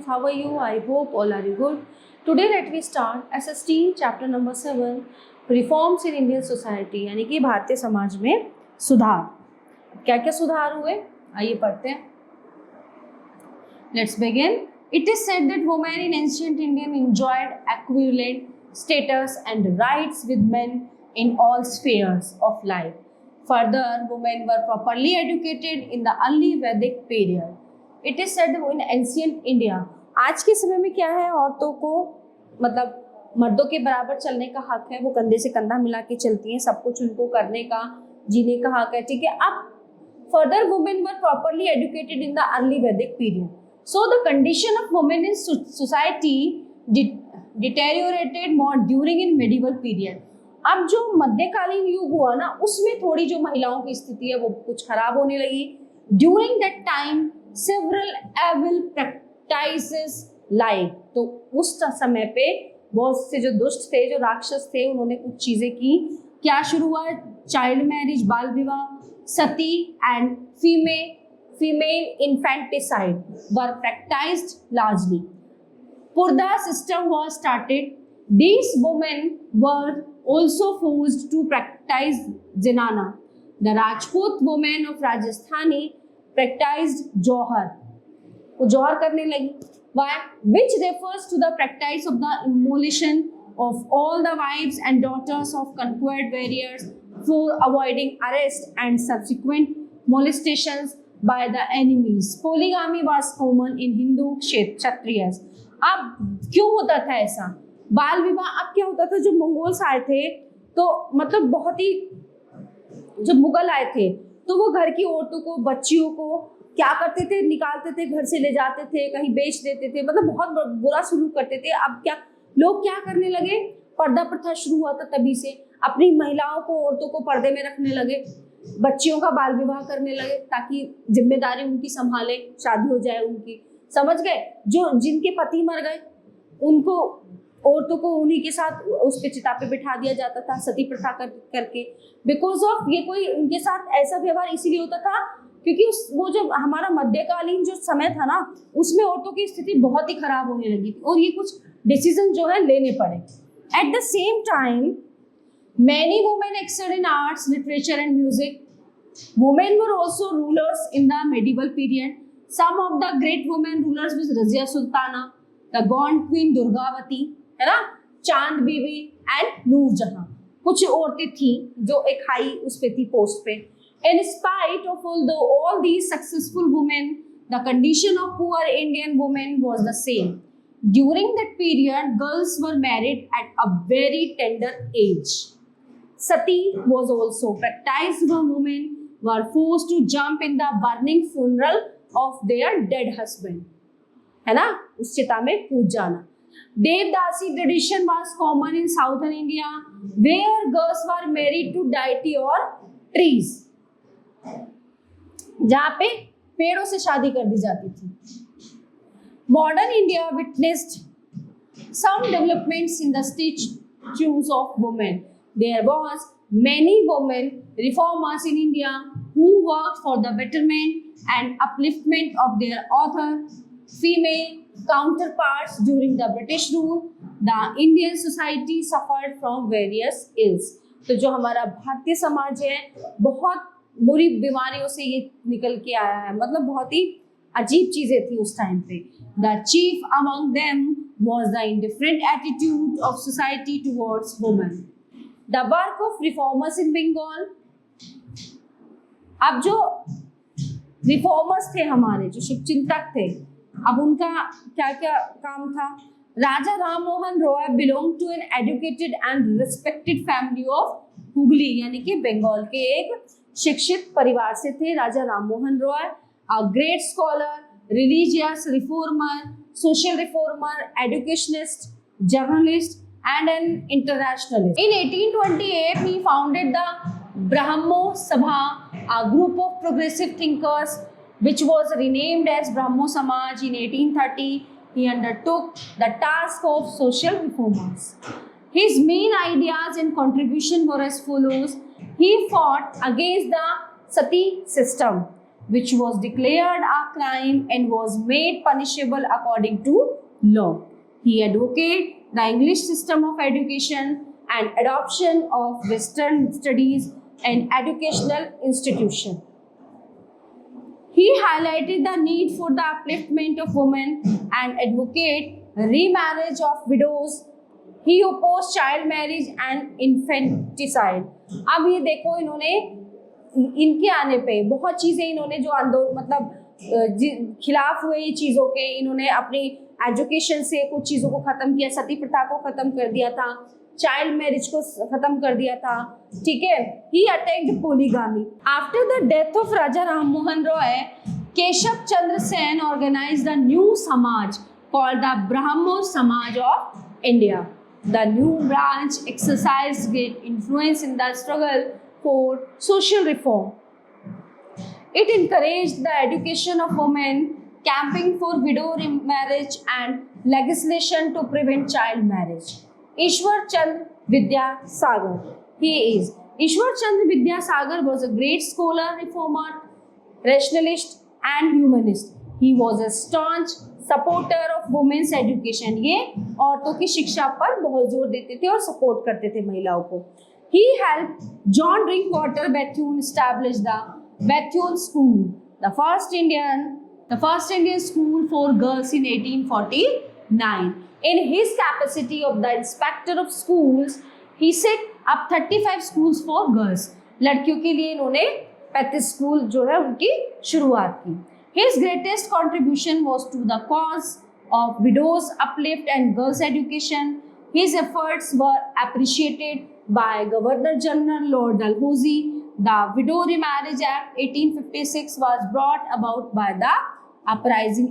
How are you? I hope all are good. Today let me start SST chapter number 7 Reforms in Indian Society यानी कि भारतीय समाज में सुधार. क्या क्या सुधार हुए आइए पढ़ते हैं. Let's begin. It is said that women in ancient India enjoyed equivalent status and rights with men in all spheres of life. Further, women were properly educated in the early Vedic period. It is said in ancient India. आज के समय में क्या है, औरतों को मतलब मर्दों के बराबर चलने का हक है. वो कंधे से कंधा मिला के चलती हैं, सब कुछ उनको करने का, जीने का हक है. ठीक है. अब further, women were properly educated in the early Vedic period. So the condition of women in society deteriorated more during in medieval period. अब जो मध्यकालीन युग हुआ ना, उसमें थोड़ी जो महिलाओं की स्थिति है वो कुछ खराब होने लगी. During that time, several evil practices like, तो उस समय पे बहुत से जो दुष्ट थे, जो राक्षस थे, उन्होंने कुछ चीजें की. क्या शुरू हुआ? चाइल्ड मैरिज, बाल विवाह, सती and female infanticide were practiced largely. Purdah system was started. These women were also forced to practice zinana. The Rajput women of Rajasthani practiced johar. वो जौहर करने लगी. Why? Which refers to the practice of the immolation of all the wives and daughters of conquered warriors for avoiding arrest and subsequent molestations by the enemies. Polygamy was common in Hindu Kshatriyas. अब क्यों होता था ऐसा? बाल विवाह. अब क्या होता था, जो मंगोल्स आए थे तो मतलब बहुत ही, जब मुगल आए थे तो वो घर की औरतों को, बच्चियों को क्या करते थे, निकालते थे, घर से ले जाते थे, कहीं बेच देते थे, मतलब बहुत बुरा सलूक करते थे. अब क्या लोग क्या करने लगे? पर्दा प्रथा शुरू हुआ था, तभी से अपनी महिलाओं को, औरतों को पर्दे में रखने लगे, बच्चियों का बाल विवाह करने लगे ताकि जिम्मेदारी उनकी संभाले, शादी हो जाए उनकी. समझ गए? जो जिनके पति मर गए उनको, औरतों को उन्हीं के साथ उस पे चिता पे बिठा दिया जाता था सती प्रथा करके. बिकॉज ऑफ ये कोई उनके साथ ऐसा व्यवहार इसीलिए होता था क्योंकि वो जो हमारा मध्यकालीन जो समय था ना, उसमें औरतों की स्थिति बहुत ही खराब होने लगी थी और ये कुछ डिसीजन जो है लेने पड़े. At the same time many women excelled in arts, literature and music. Women were also rulers in the medieval period. Some of the great women rulers was Razia Sultana, the Gaunt Queen Durgavati, है ना, चांद बीबी and नूर जहां. कुछ औरतें थी जो एक high उस पे थी, पोस्ट पे. In spite of all these successful women, the condition of poor Indian women was the same. During that period, girls were married at a very tender age. Sati was also practiced when women were forced to jump in the burning funeral of their dead husband. है ना, उस चिता में कूद जाना. Devdasi tradition was common in southern India, where girls were married to deity or trees. जहाँ पे पेड़ों से शादी कर दी जाती थी. Modern India witnessed some developments in the statues of women. There was many women reformers in India who worked for the betterment and upliftment of their other female counterparts during the British rule. The Indian society suffered from various ills. तो जो हमारा भारतीय समाज है बहुत बुरी बीमारियों से ये निकल के आया है, मतलब बहुत ही अजीब चीजें थी उस टाइम पे. The chief among them was the indifferent attitude of society towards women. The work of reformers in Bengal. अब जो रिफॉर्मर्स थे हमारे, जो शुभचिंतक थे, अब उनका क्या क्या काम था? Raja Ram Mohan Roy belong to an educated and respected family of Hooghly, यानी कि बंगाल के एक शिक्षित परिवार से थे Raja Ram Mohan Roy. A great scholar, religious reformer, social reformer, educationist, journalist and an internationalist. In 1828, he founded the Brahmo Sabha, a group of progressive thinkers, which was renamed as Brahmo Samaj. In 1830, he undertook the task of social reformers. His main ideas and contribution were as follows. He fought against the sati system. which was declared a crime and was made punishable according to law. He advocated the English system of education and adoption of Western studies and educational institution. He highlighted the need for the upliftment of women and advocated remarriage of widows. He opposed child marriage and infanticide. अब ये देखो, इन्होंने इनके आने पे बहुत चीजें इन्होंने जो आंदोलन मतलब खिलाफ हुए ये चीजों के, इन्होंने अपनी एजुकेशन से कुछ चीजों को खत्म किया, सती प्रथा को खत्म कर दिया था, चाइल्ड मैरिज को खत्म कर दिया था, ठीक है. He attacked polygamy. After the death of Raja Ram Mohan Roy, Keshab Chandra Sen organised the new Samaj called the Brahmo Samaj of India. The new branch exercised great influence in the struggle for social reform. It encouraged the education of women, campaigning for widow remarriage and legislation to prevent child marriage. Ishwar Chandra Vidyasagar. Ishwar Chandra Vidyasagar was a great scholar, reformer, rationalist and humanist. He was a staunch supporter of women's education. ये औरतों की शिक्षा पर बहुत जोर देते थे और सपोर्ट करते थे महिलाओं को. He help John Drinkwater Bethune establish the Bethune school, the first Indian school for girls in 1849. In his capacity of the inspector of schools, he set up 35 schools for girls. लड़कियों के लिए इन्होंने 35 school जो है उनकी शुरुआत की. His greatest contribution was to the cause of widows' uplift and girls' education. His efforts were appreciated by Governor General Lord Dalhousie. The Widow Remarriage Act 1856 was brought about by the uprising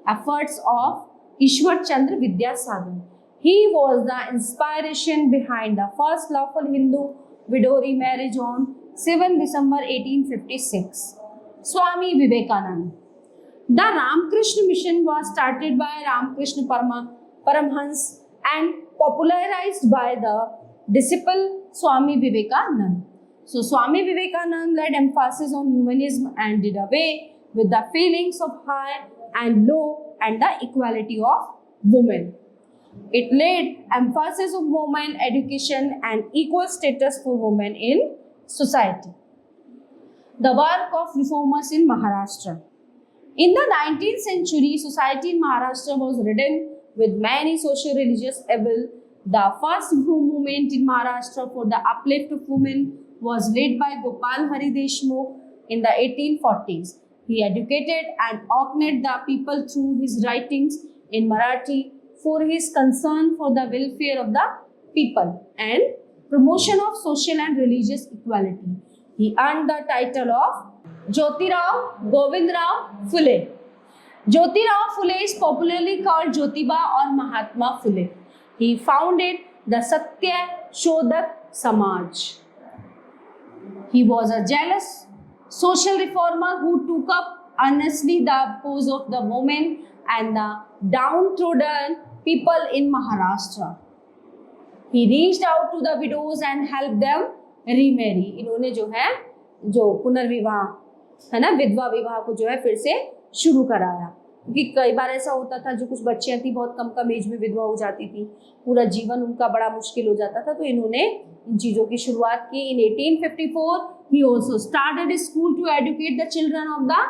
efforts of Ishwar Chandra Vidyasagar. He was the inspiration behind the first lawful Hindu widow remarriage on 7 December 1856. Swami Vivekananda. The Ramakrishna Mission was started by Ramakrishna Paramhans and popularized by the disciple Swami Vivekananda. So Swami Vivekananda laid emphasis on humanism and did away with the feelings of high and low and the equality of women. It laid emphasis on women education and equal status for women in society. The work of reformers in Maharashtra. In the 19th century, society in Maharashtra was ridden with many social religious evil. The first movement in Maharashtra for the uplift of women was led by Gopal Hari Deshmukh in the 1840s. He educated and awakened the people through his writings in Marathi for his concern for the welfare of the people and promotion of social and religious equality. He earned the title of Jyotirao Govindrao Phule. Jyotirao Phule is popularly called Jyotiba or Mahatma Phule. He founded the Satya Shodhak Samaj. He was a zealous social reformer who took up earnestly the cause of the women and the downtrodden people in Maharashtra. He reached out to the widows and helped them remarry. इन्होंने जो है जो पुनर्विवाह है ना, विधवा विवाह को जो है फिर से शुरू कराया, क्योंकि कई बार ऐसा होता था जो कुछ बच्चियां थी बहुत कम एज में विधवा हो जाती थी, पूरा जीवन उनका बड़ा मुश्किल हो जाता था, तो इन्होंने इन चीज़ों की शुरुआत की. In 1854 he also started a school to educate the children of the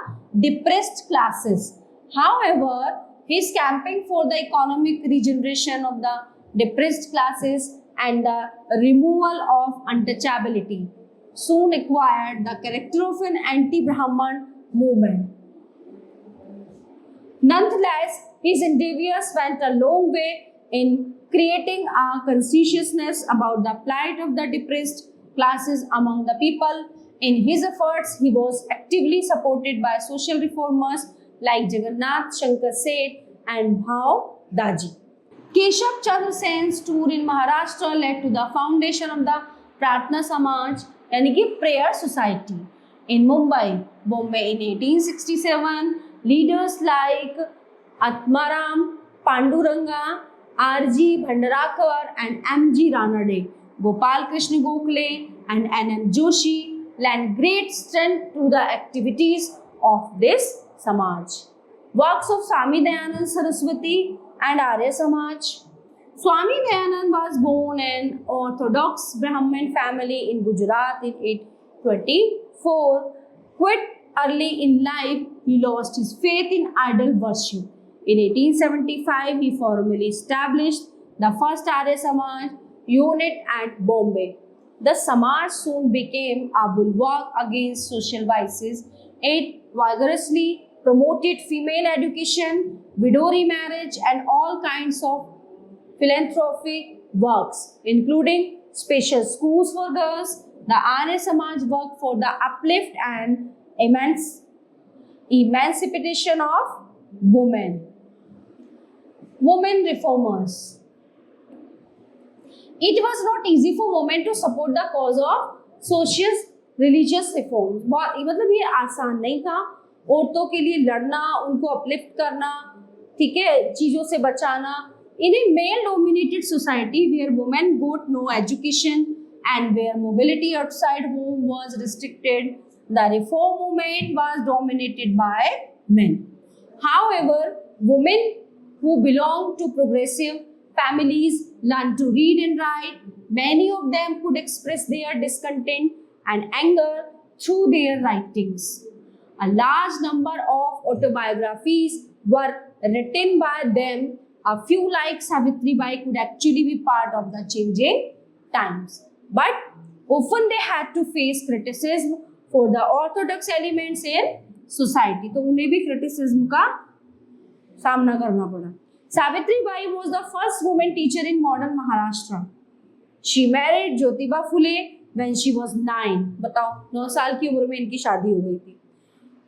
depressed classes. However, his campaign for the economic regeneration of the depressed classes and the removal of untouchability soon acquired the character of an anti-Brahman movement. Nonetheless, his endeavors went a long way in creating a consciousness about the plight of the depressed classes among the people. In his efforts, he was actively supported by social reformers like Jagannath Shankar Seth and Bhav Daji. Keshav Chandra Sen's tour in Maharashtra led to the foundation of the Pratna Samaj, यानी कि prayer society in Mumbai, Bombay in 1867. Leaders like Atmaram Panduranga, R.G. Bhandarakar and M.G. Ranade, Gopal Krishna Gokhale and N.M. Joshi lend great strength to the activities of this Samaj. Works of Swami Dayanand Saraswati and Arya Samaj. Swami Dayanand was born in Orthodox Brahmin family in Gujarat in 824. Quite early in life, he lost his faith in idol worship. In 1875, he formally established the first Arya Samaj unit at Bombay. The Samaj soon became a bulwark against social vices. It vigorously promoted female education, widow remarriage, and all kinds of philanthropic works, including special schools for girls. The Arya Samaj worked for the uplift and emancipation of women. Women reformers. It was not easy for women to support the cause of social religious reforms. मतलब ये आसान नहीं था औरतों के लिए लड़ना, उनको अपलिफ्ट करना, ठीक है, चीजों से बचाना. In a male-dominated society where women got no education and where mobility outside home was restricted, the reform movement was dominated by men. However, women who belonged to progressive families learned to read and write. Many of them could express their discontent and anger through their writings. A large number of autobiographies were written by them. A few, like Savitri Bai, could actually be part of the changing times. But often they had to face criticism for the orthodox elements in society. तो उन्हें भी criticism का सामना करना पड़ा. Savitri Bai was the first woman teacher in modern Maharashtra. She married Jyotiba Phule when she was 9. बताओ, 9 साल की उम्र में इनकी शादी हो गई थी.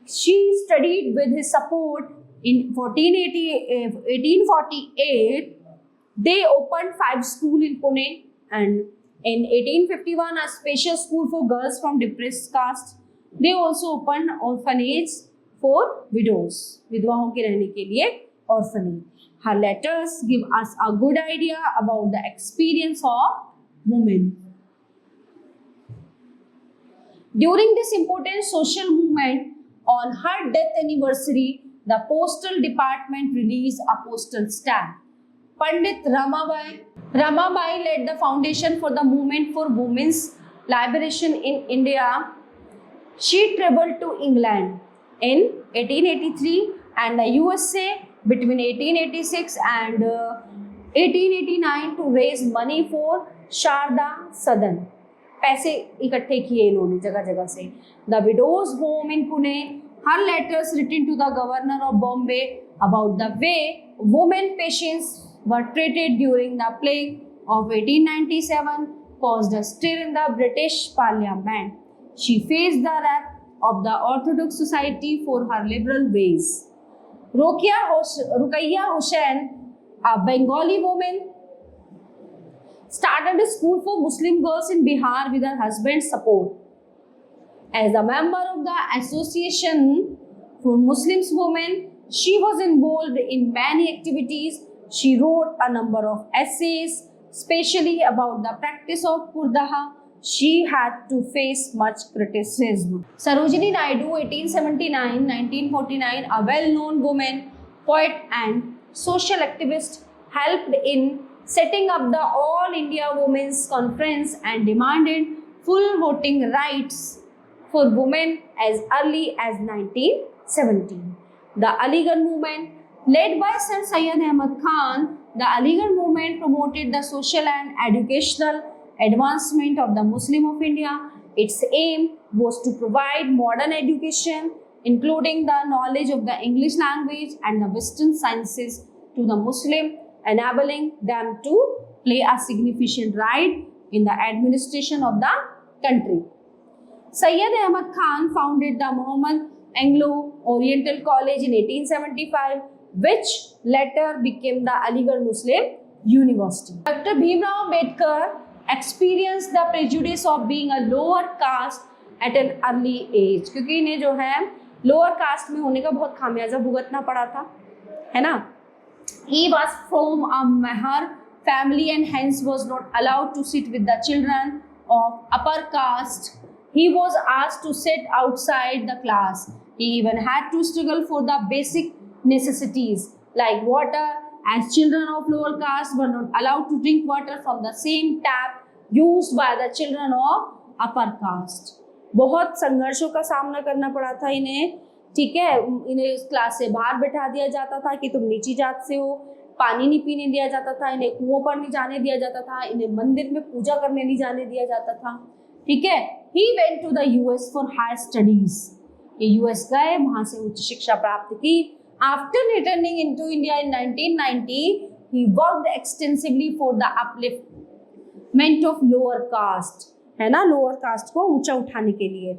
She studied with his support. In 1848, they opened 5 schools in Pune, and in 1851, a special school for girls from depressed caste. They also opened orphanage for widows, विधवाओं के रहने के लिए orphanage. Her letters give us a good idea about the experience of women. During this important social movement, on her death anniversary, the postal department released a postal stamp. Pandit Ramabai led the foundation for the movement for women's liberation in India. She traveled to England in 1883 and the USA between 1886 and 1889 to raise money for Sharda Sadan. पैसे इकट्ठे किए इन्होंने जगह जगह से. The widows' home in Pune. Her letters written to the governor of Bombay about the way women patients were treated during the plague of 1897 caused a stir in the British Parliament. She faced the wrath of the Orthodox Society for her liberal ways. Ruqayya Hussain, a Bengali woman, started a school for Muslim girls in Bihar with her husband's support. As a member of the Association for Muslim Women, she was involved in many activities. She wrote a number of essays, especially about the practice of Purdaha. She had to face much criticism. Sarojini Naidu, 1879-1949, a well-known woman, poet and social activist, helped in setting up the All India Women's Conference and demanded full voting rights for women as early as 1917. The Aligarh movement, led by Sir Syed Ahmad Khan, the Aligarh movement promoted the social and educational advancement of the Muslim of India. Its aim was to provide modern education, including the knowledge of the English language and the Western sciences to the Muslim, enabling them to play a significant role in the administration of the country. Syed Ahmad Khan founded the Muhammad Anglo-Oriental College in 1875, which later became the Aligarh Muslim University. Dr. Bhimrao Ambedkar experienced the prejudice of being a lower caste at an early age, क्योंकि इन्हें जो है lower caste में होने का बहुत खामियाजा भुगतना पड़ा था, है ना? He was from a Mahar family and hence was not allowed to sit with the children of upper caste He was asked to sit outside the class. He even had to struggle for the basic necessities like water, as children of lower caste were not allowed to drink water from the same tap used by the children of upper caste. बहुत संघर्षों का सामना करना पड़ा था इन्हें, ठीक है। इन्हें क्लास से बाहर बैठा दिया जाता था कि तुम नीची जात से हो, पानी नहीं पीने दिया जाता था, इन्हें कुओं पर नहीं जाने दिया जाता था, इन्हें मंदिर में पूजा करने नहीं जाने दिया जाता था, ठीक है। He went to the US for higher studies. ये US गए, वहां से उच्च शिक्षा प्राप्त की। After returning into India in 1990, he worked extensively for the upliftment of lower caste, है ना, lower caste को ऊंचा उठाने के लिए।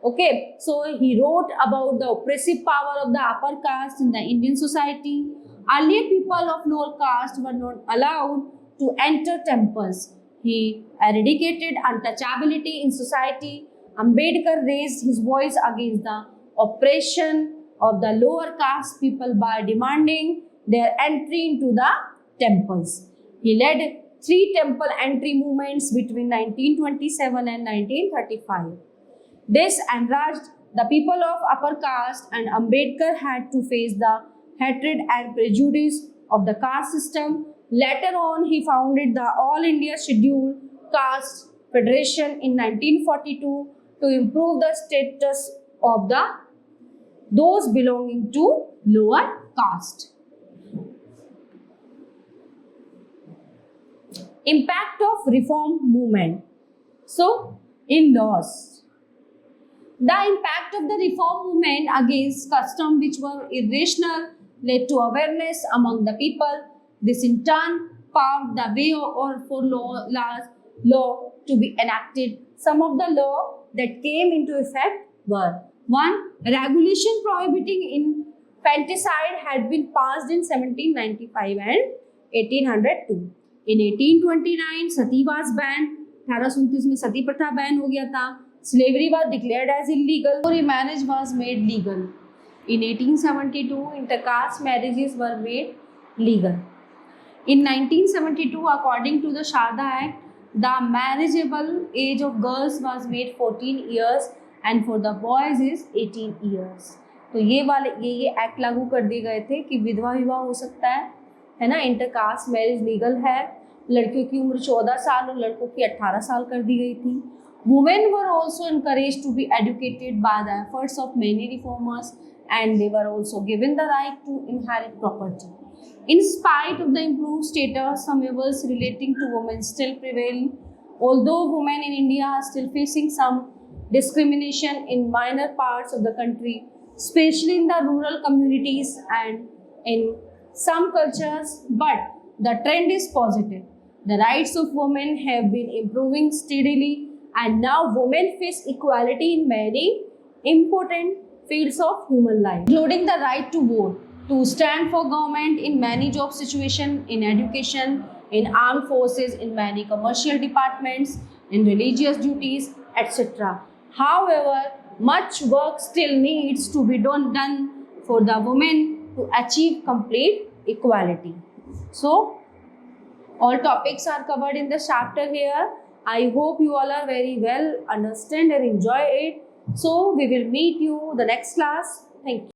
Okay, so he wrote about the oppressive power of the upper caste in the Indian society. Earlier, people of lower caste were not allowed to enter temples. He eradicated untouchability in society. Ambedkar raised his voice against the oppression of the lower caste people by demanding their entry into the temples. He led 3 temple entry movements between 1927 and 1935. This enraged the people of upper caste, and Ambedkar had to face the hatred and prejudice of the caste system. Later on, he founded the All India Scheduled Caste Federation in 1942 to improve the status of those belonging to lower caste. Impact of reform movement. So, in laws, the impact of the reform movement against customs which were irrational led to awareness among the people. This in turn paved the way for law to be enacted. Some of the law that came into effect were: 1. Regulation prohibiting infanticide had been passed in 1795 and 1802. In 1829, sati was banned. 1829 में सती प्रथा ban हो गया था. Slavery was declared as illegal. Remarriage was made legal. In 1872, intercaste marriages were made legal. In 1972, according to the Sharda Act, the marriageable age of girls was made 14 years and for the boys is 18 years. तो ये act लागू कर दिए गए थे कि विधवा विवाह हो सकता है ना, इंटरकास्ट मैरिज लीगल है। लड़कियों की उम्र 14 साल और लड़कों की 18 साल कर दी गई थी। Women were also encouraged to be educated by the efforts of many reformers, and they were also given the right to inherit property. In spite of the improved status, some evils relating to women still prevail. Although women in India are still facing some discrimination in minor parts of the country, especially in the rural communities and in some cultures, but the trend is positive. The rights of women have been improving steadily, and now women face equality in many important fields of human life, including the right to vote, to stand for government in many job situations, in education, in armed forces, in many commercial departments, in religious duties, etc. However, much work still needs to be done for the women to achieve complete equality. So, all topics are covered in the chapter here. I hope you all are very well understand and enjoy it. So, we will meet you the next class. Thank you.